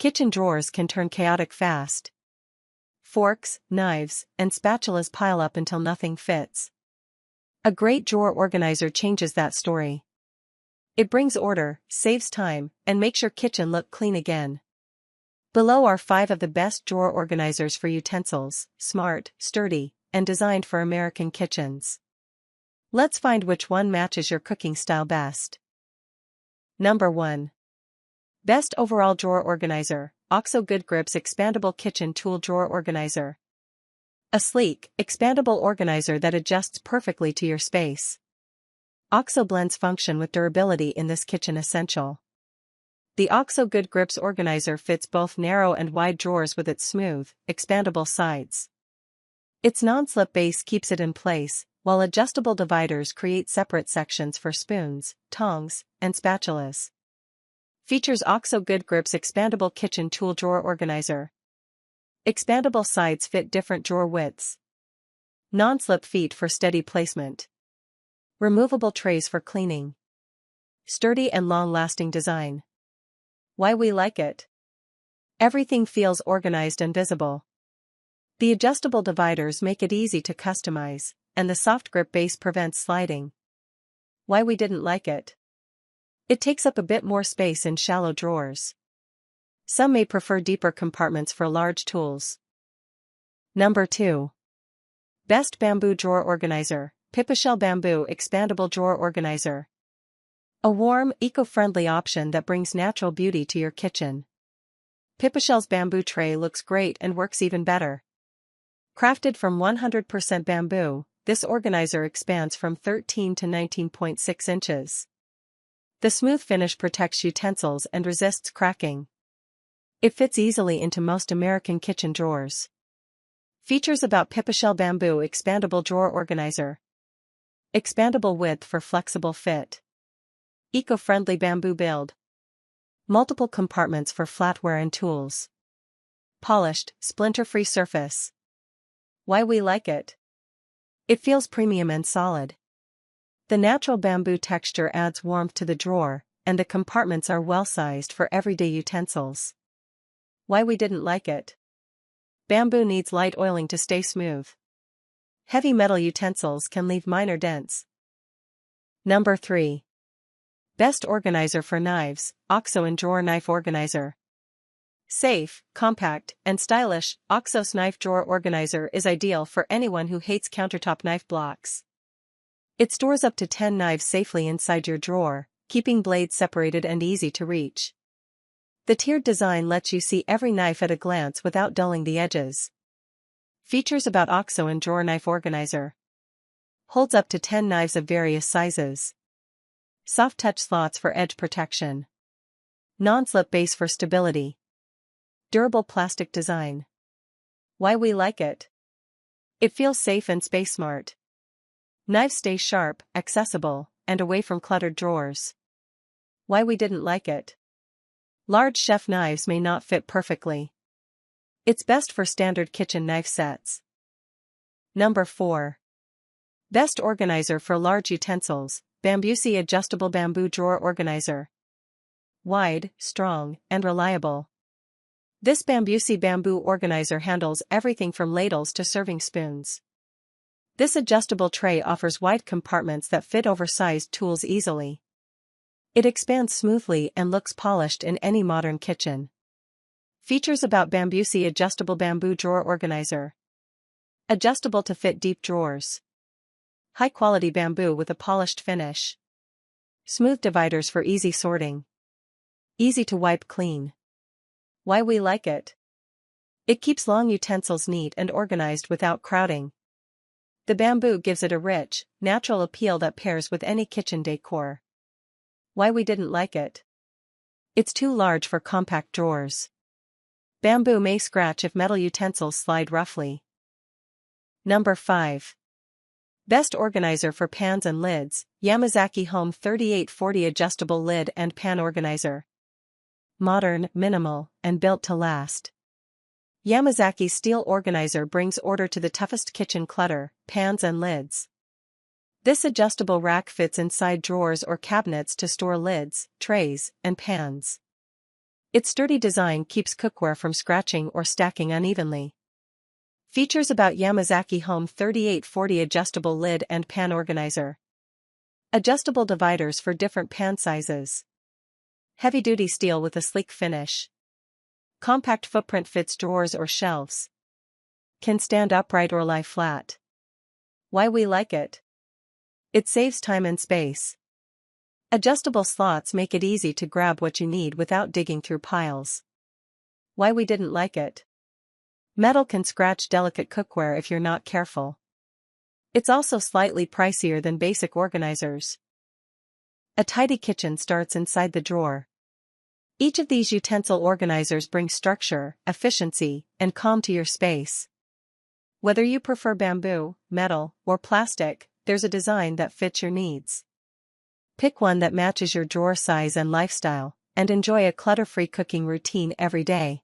Kitchen drawers can turn chaotic fast. Forks, knives, and spatulas pile up until nothing fits. A great drawer organizer changes that story. It brings order, saves time, and makes your kitchen look clean again. Below are 5 of the best drawer organizers for utensils: smart, sturdy, and designed for American kitchens. Let's find which one matches your cooking style best. Number 1. Best Overall Drawer Organizer, OXO Good Grips Expandable Kitchen Tool Drawer Organizer. A sleek, expandable organizer that adjusts perfectly to your space. OXO blends function with durability in this kitchen essential. The OXO Good Grips organizer fits both narrow and wide drawers with its smooth, expandable sides. Its non-slip base keeps it in place, while adjustable dividers create separate sections for spoons, tongs, and spatulas. Features OXO Good Grips Expandable Kitchen Tool Drawer Organizer. Expandable sides fit different drawer widths. Non-slip feet for steady placement. Removable trays for cleaning. Sturdy and long-lasting design. Why we like it? Everything feels organized and visible. The adjustable dividers make it easy to customize, and the soft grip base prevents sliding. Why we didn't like it? It takes up a bit more space in shallow drawers. Some may prefer deeper compartments for large tools. Number 2. Best Bamboo Drawer Organizer, Pipistrelle Bamboo Expandable Drawer Organizer. A warm, eco-friendly option that brings natural beauty to your kitchen. Pipistrelle's bamboo tray looks great and works even better. Crafted from 100% bamboo, this organizer expands from 13 to 19.6 inches. The smooth finish protects utensils and resists cracking. It fits easily into most American kitchen drawers. Features about Pipistrelle Bamboo Expandable Drawer Organizer. Expandable width for flexible fit. Eco-friendly bamboo build. Multiple compartments for flatware and tools. Polished, splinter-free surface. Why we like it? It feels premium and solid. The natural bamboo texture adds warmth to the drawer, and the compartments are well-sized for everyday utensils. Why we didn't like it? Bamboo needs light oiling to stay smooth. Heavy metal utensils can leave minor dents. Number 3. Best Organizer for Knives, OXO In-Drawer Knife Organizer. Safe, compact, and stylish, OXO's knife drawer organizer is ideal for anyone who hates countertop knife blocks. It stores up to 10 knives safely inside your drawer, keeping blades separated and easy to reach. The tiered design lets you see every knife at a glance without dulling the edges. Features about OXO In-Drawer Knife Organizer. Holds up to 10 knives of various sizes. Soft touch slots for edge protection. Non-slip base for stability. Durable plastic design. Why we like it? It feels safe and space smart. Knives stay sharp, accessible, and away from cluttered drawers. Why we didn't like it? Large chef knives may not fit perfectly. It's best for standard kitchen knife sets. Number 4. Best Organizer for Large Utensils, Bambusi Adjustable Bamboo Drawer Organizer. Wide, strong, and reliable. This Bambusi bamboo organizer handles everything from ladles to serving spoons. This adjustable tray offers wide compartments that fit oversized tools easily. It expands smoothly and looks polished in any modern kitchen. Features about Bambusi Adjustable Bamboo Drawer Organizer. Adjustable to fit deep drawers. High-quality bamboo with a polished finish. Smooth dividers for easy sorting. Easy to wipe clean. Why we like it? It keeps long utensils neat and organized without crowding. The bamboo gives it a rich, natural appeal that pairs with any kitchen decor. Why we didn't like it? It's too large for compact drawers. Bamboo may scratch if metal utensils slide roughly. Number 5. Best Organizer for Pans and Lids, Yamazaki Home 3840 Adjustable Lid and Pan Organizer. Modern, minimal, and built to last. Yamazaki's steel organizer brings order to the toughest kitchen clutter, pans and lids. This adjustable rack fits inside drawers or cabinets to store lids, trays, and pans. Its sturdy design keeps cookware from scratching or stacking unevenly. Features about Yamazaki Home 3840 adjustable lid and pan organizer. Adjustable dividers for different pan sizes. Heavy-duty steel with a sleek finish. Compact footprint fits drawers or shelves. Can stand upright or lie flat. Why we like it? It saves time and space. Adjustable slots make it easy to grab what you need without digging through piles. Why we didn't like it? Metal can scratch delicate cookware if you're not careful. It's also slightly pricier than basic organizers. A tidy kitchen starts inside the drawer. Each of these utensil organizers brings structure, efficiency, and calm to your space. Whether you prefer bamboo, metal, or plastic, there's a design that fits your needs. Pick one that matches your drawer size and lifestyle, and enjoy a clutter-free cooking routine every day.